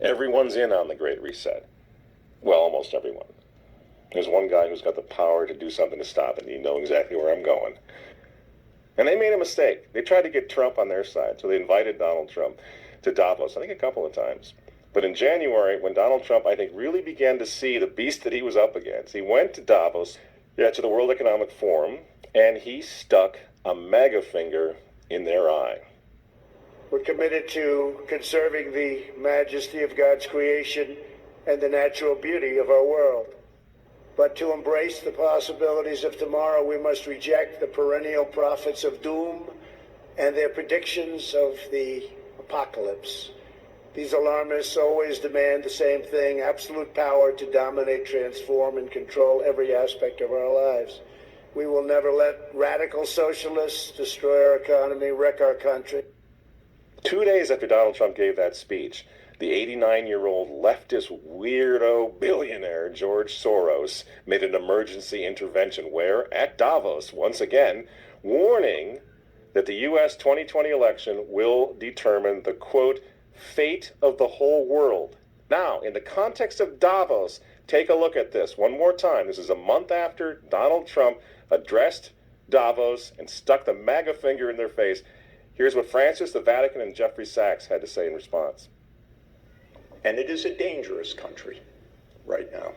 Everyone's in on the Great Reset. Well, almost everyone. There's one guy who's got the power to do something to stop it, and you know exactly where I'm going. And they made a mistake. They tried to get Trump on their side, so they invited Donald Trump to Davos, I think a couple of times. But in January, when Donald Trump, I think, really began to see the beast that he was up against, he went to Davos, to the World Economic Forum, and he stuck a mega finger in their eye. We're committed to conserving the majesty of God's creation and the natural beauty of our world. But to embrace the possibilities of tomorrow, we must reject the perennial prophets of doom and their predictions of the apocalypse. These alarmists always demand the same thing: absolute power to dominate, transform, and control every aspect of our lives. We will never let radical socialists destroy our economy, wreck our country. 2 days after Donald Trump gave that speech, the 89-year-old leftist weirdo billionaire George Soros made an emergency intervention where, at Davos, once again, warning that the U.S. 2020 election will determine the, quote, fate of the whole world. Now, in the context of Davos, take a look at this one more time. This is a month after Donald Trump addressed Davos and stuck the MAGA finger in their face. Here's what Francis, the Vatican, and Jeffrey Sachs had to say in response. And it is a dangerous country right now.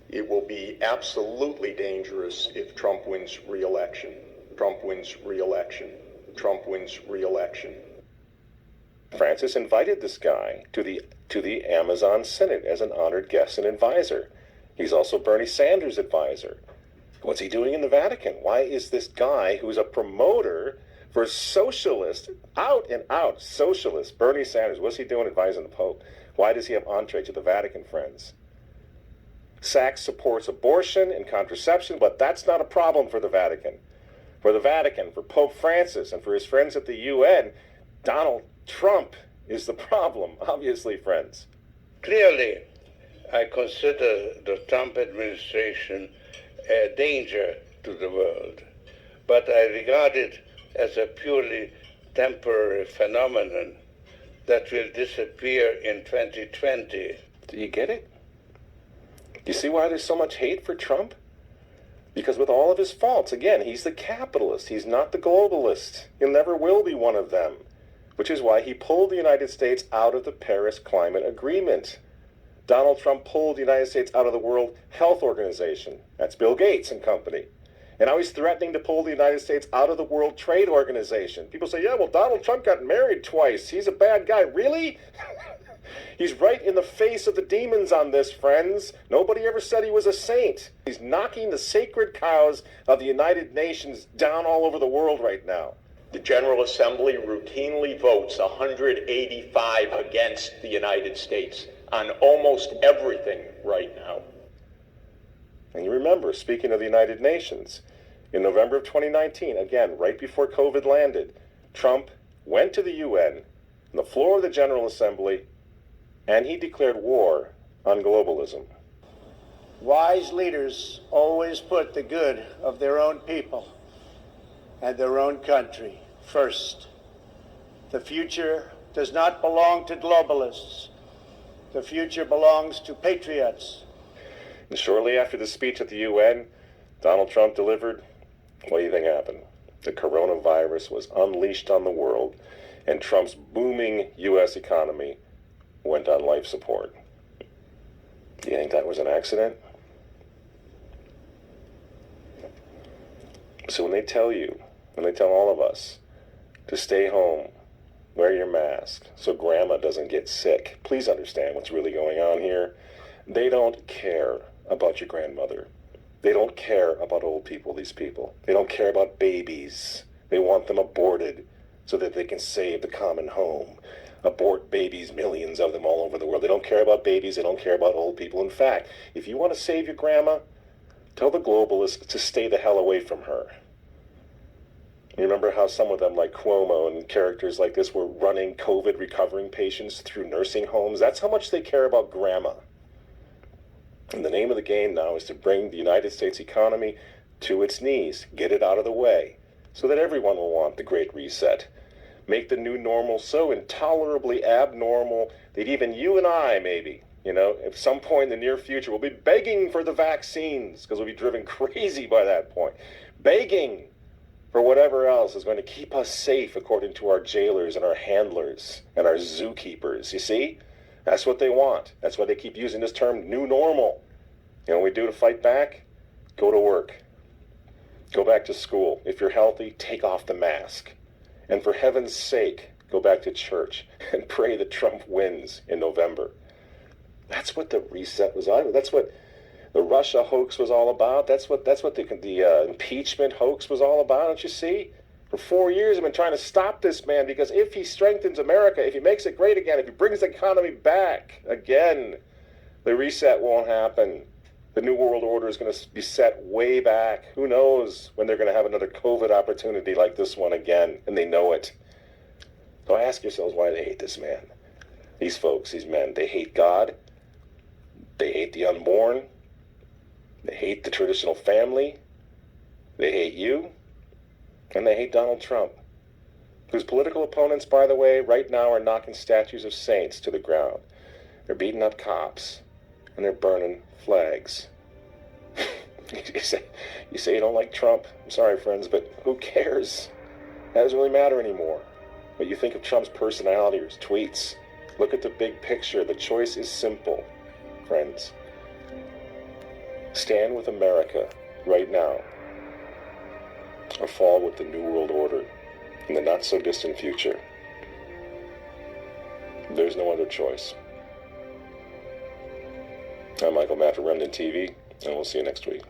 It will be absolutely dangerous if Trump wins re-election. Trump wins re-election. Trump wins re-election. Francis invited this guy to the Amazon Synod as an honored guest and advisor. He's also Bernie Sanders' advisor. What's he doing in the Vatican? Why is this guy who's a promoter for socialist, out and out socialist, Bernie Sanders, what's he doing advising the Pope? Why does he have entree to the Vatican, friends? Sachs supports abortion and contraception, but that's not a problem for the Vatican. For the Vatican, for Pope Francis, and for his friends at the UN, Donald Trump is the problem, obviously, friends. Clearly, I consider the Trump administration a danger to the world, but I regard it as a purely temporary phenomenon that will disappear in 2020. Do you get it? Do you see why there's so much hate for Trump? Because with all of his faults, again, he's the capitalist. He's not the globalist. He never will be one of them, which is why he pulled the United States out of the Paris Climate Agreement. Donald Trump pulled the United States out of the World Health Organization. That's Bill Gates and company. And now he's threatening to pull the United States out of the World Trade Organization. People say, yeah, well, Donald Trump got married twice. He's a bad guy. Really? He's right in the face of the demons on this, friends. Nobody ever said he was a saint. He's knocking the sacred cows of the United Nations down all over the world right now. The General Assembly routinely votes 185 against the United States on almost everything right now. And you remember, speaking of the United Nations, in November of 2019, again, right before COVID landed, Trump went to the UN, on the floor of the General Assembly, and he declared war on globalism. Wise leaders always put the good of their own people and their own country first. The future does not belong to globalists. The future belongs to patriots. And shortly after the speech at the UN, Donald Trump delivered, what do you think happened? The coronavirus was unleashed on the world, and Trump's booming U.S. economy went on life support. Do you think that was an accident? So when they tell all of us to stay home, wear your mask so grandma doesn't get sick, please understand what's really going on here. They don't care about your grandmother. They don't care about old people, these people. They don't care about babies. They want them aborted so that they can save the common home. Abort babies, millions of them all over the world. They don't care about babies. They don't care about old people. In fact, if you want to save your grandma, tell the globalists to stay the hell away from her. You remember how some of them, like Cuomo and characters like this, were running COVID recovering patients through nursing homes? That's how much they care about grandma. And the name of the game now is to bring the United States economy to its knees, get it out of the way, so that everyone will want the Great Reset. make the new normal so intolerably abnormal that even you and I, maybe, at some point in the near future, will be begging for the vaccines because we'll be driven crazy by that point. Begging for whatever else is going to keep us safe according to our jailers and our handlers and our zookeepers. You see? That's what they want. That's why they keep using this term, new normal. You know what we do to fight back? Go to work. Go back to school. If you're healthy, take off the mask. And for heaven's sake, go back to church and pray that Trump wins in November. That's what the reset was all about. That's what the Russia hoax was all about. That's what the impeachment hoax was all about. Don't you see? For 4 years, I've been trying to stop this man because if he strengthens America, if he makes it great again, if he brings the economy back again, the reset won't happen. The New World Order is going to be set way back. Who knows when they're going to have another COVID opportunity like this one again, and they know it. So ask yourselves why they hate this man. These folks, these men, they hate God. They hate the unborn. They hate the traditional family. They hate you. And they hate Donald Trump, whose political opponents, by the way, right now are knocking statues of saints to the ground. They're beating up cops, and they're burning flags. You say you don't like Trump. I'm sorry, friends, but who cares? That doesn't really matter anymore. What you think of Trump's personality or his tweets. Look at the big picture. The choice is simple, friends. Stand with America right now, or fall with the New World Order in the not-so-distant future. There's no other choice. I'm Michael Matt for Remnant TV, and we'll see you next week.